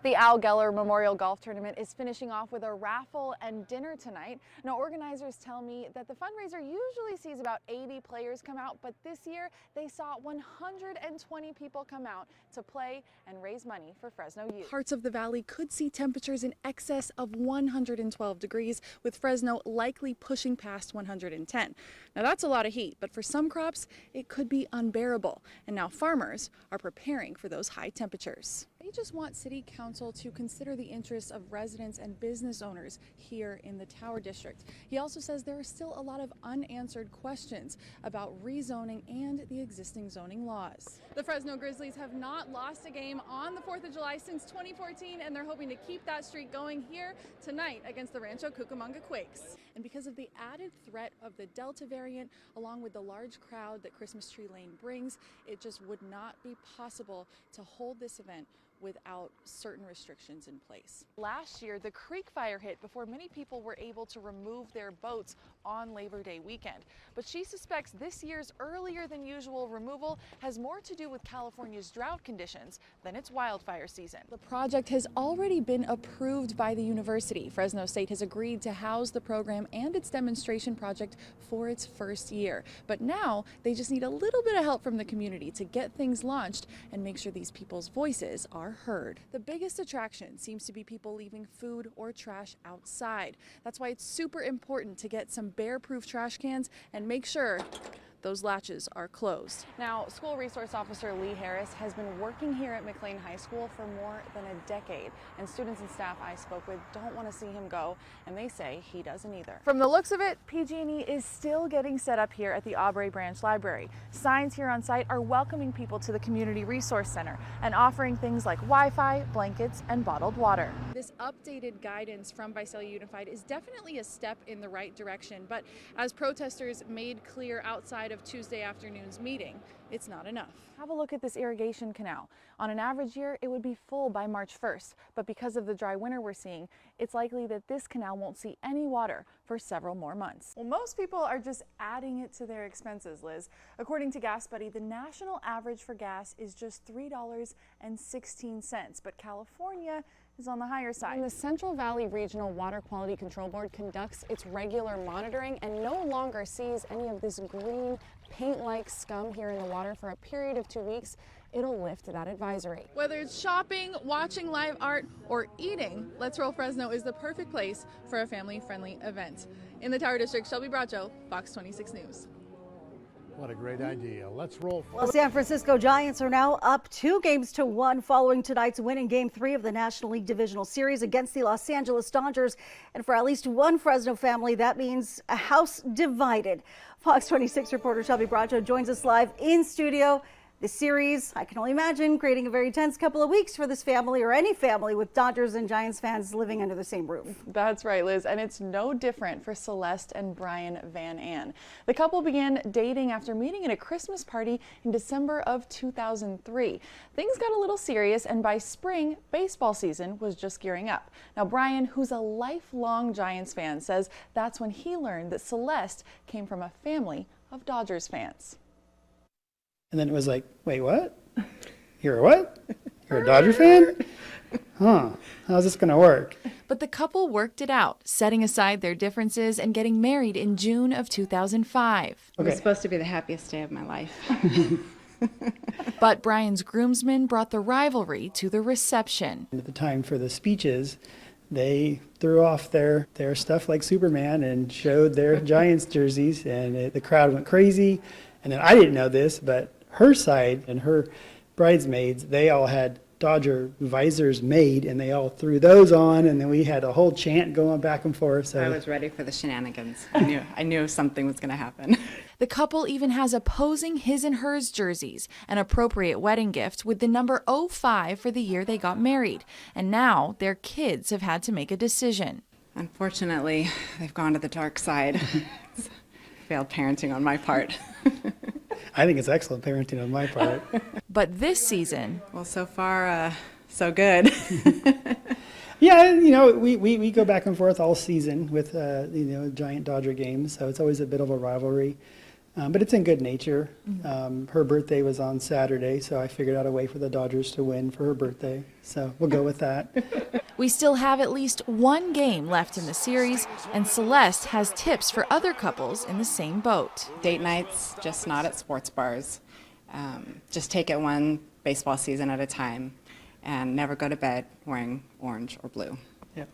The Al Geller Memorial Golf Tournament is finishing off with a raffle and dinner tonight. Now, organizers tell me that the fundraiser usually sees about 80 players come out, but this year they saw 120 people come out to play and raise money for Fresno youth. Parts of the valley could see temperatures in excess of 112 degrees, with Fresno likely pushing past 110. Now, that's a lot of heat, but for some crops, it could be unbearable. And now farmers are preparing for those high temperatures. They just want City Council to consider the interests of residents and business owners here in the Tower District. He also says there are still a lot of unanswered questions about rezoning and the existing zoning laws. The Fresno Grizzlies have not lost a game on the 4th of July since 2014, and they're hoping to keep that streak going here tonight against the Rancho Cucamonga Quakes. And because of the added threat of the Delta variant, along with the large crowd that Christmas Tree Lane brings, it just would not be possible to hold this event without certain restrictions in place. Last year, the creek fire hit before many people were able to remove their boats on Labor Day weekend. But she suspects this year's earlier than usual removal has more to do with California's drought conditions than its wildfire season. The project has already been approved by the university. Fresno State has agreed to house the program and its demonstration project for its first year. But now they just need a little bit of help from the community to get things launched and make sure these people's voices are heard. The biggest attraction seems to be people leaving food or trash outside. That's why it's super important to get some bear-proof trash cans and make sure those latches are closed. Now, School Resource Officer Lee Harris has been working here at McLean High School for more than a decade, and students and staff I spoke with don't want to see him go, and they say he doesn't either. From the looks of it, PG&E is still getting set up here at the Aubrey Branch Library. Signs here on site are welcoming people to the Community Resource Center and offering things like Wi-Fi, blankets, and bottled water. This updated guidance from Visalia Unified is definitely a step in the right direction, but as protesters made clear outside of Tuesday afternoon's meeting, it's not enough. Have a look at this irrigation canal. On an average year, it would be full by March 1st, but because of the dry winter we're seeing, it's likely that this canal won't see any water for several more months. Well, most people are just adding it to their expenses, Liz. According to Gas Buddy, the national average for gas is just $3.16, but California is on the higher side. And the Central Valley Regional Water Quality Control Board conducts its regular monitoring and no longer sees any of this green paint-like scum here in the water for a period of 2 weeks. It'll lift that advisory. Whether it's shopping, watching live art, or eating, Let's Roll Fresno is the perfect place for a family-friendly event. In the Tower District, Shelby Bracho, Fox 26 News. What a great idea. Let's roll. Well, San Francisco Giants are now up 2-1 following tonight's win in Game 3 of the National League Divisional Series against the Los Angeles Dodgers. And for at least one Fresno family, that means a house divided. Fox 26 reporter Shelby Bracho joins us live in studio. The series, I can only imagine, creating a very tense couple of weeks for this family or any family with Dodgers and Giants fans living under the same roof. That's right, Liz, and it's no different for Celeste and Brian Van Ann. The couple began dating after meeting at a Christmas party in December of 2003. Things got a little serious, and by spring, baseball season was just gearing up. Now, Brian, who's a lifelong Giants fan, says that's when he learned that Celeste came from a family of Dodgers fans. And then it was like, wait, what? You're a what? You're a Dodger fan? Huh, how's this gonna work? But the couple worked it out, setting aside their differences and getting married in June of 2005. It was supposed to be the happiest day of my life. But Brian's groomsmen brought the rivalry to the reception. At the time for the speeches, they threw off their stuff like Superman and showed their Giants jerseys, and the crowd went crazy. And then I didn't know this, but her side and her bridesmaids, they all had Dodger visors made, and they all threw those on, and then we had a whole chant going back and forth. So I was ready for the shenanigans. I knew something was going to happen. The couple even has opposing his and hers jerseys, an appropriate wedding gift with the number 05 for the year they got married. And now their kids have had to make a decision. Unfortunately, they've gone to the dark side. It's failed parenting on my part. I think it's excellent parenting on my part. But this season, well, so far, so good. Yeah, you know, we go back and forth all season with, Giant Dodger games, so it's always a bit of a rivalry. But it's in good nature. Her birthday was on Saturday, so I figured out a way for the Dodgers to win for her birthday. So we'll go with that. We still have at least one game left in the series, and Celeste has tips for other couples in the same boat. Date nights, just not at sports bars. Just take it one baseball season at a time, and never go to bed wearing orange or blue. Yep.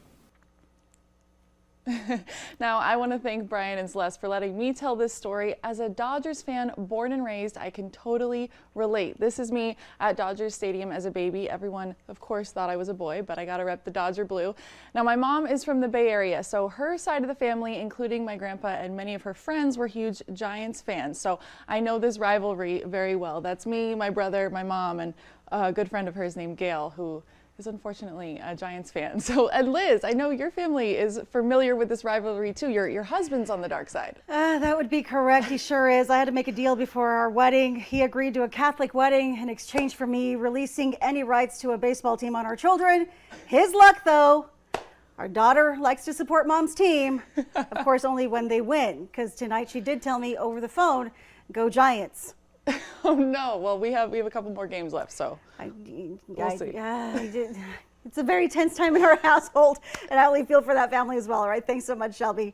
Now, I want to thank Brian and Celeste for letting me tell this story. As a Dodgers fan, born and raised, I can totally relate. This is me at Dodgers Stadium as a baby. Everyone, of course, thought I was a boy, but I got to rep the Dodger blue. Now, my mom is from the Bay Area, so her side of the family, including my grandpa and many of her friends, were huge Giants fans. So I know this rivalry very well. That's me, my brother, my mom, and a good friend of hers named Gail, who is unfortunately a Giants fan. So, and Liz, I know your family is familiar with this rivalry too. Your husband's on the dark side. That would be correct. He sure is. I had to make a deal before our wedding. He agreed to a Catholic wedding in exchange for me releasing any rights to a baseball team on our children. His luck, though. Our daughter likes to support mom's team. Of course, only when they win, because tonight she did tell me over the phone, go Giants. Oh no! Well, we have a couple more games left, so we'll see. It's a very tense time in our household, and I only feel for that family as well. All right, thanks so much, Shelby.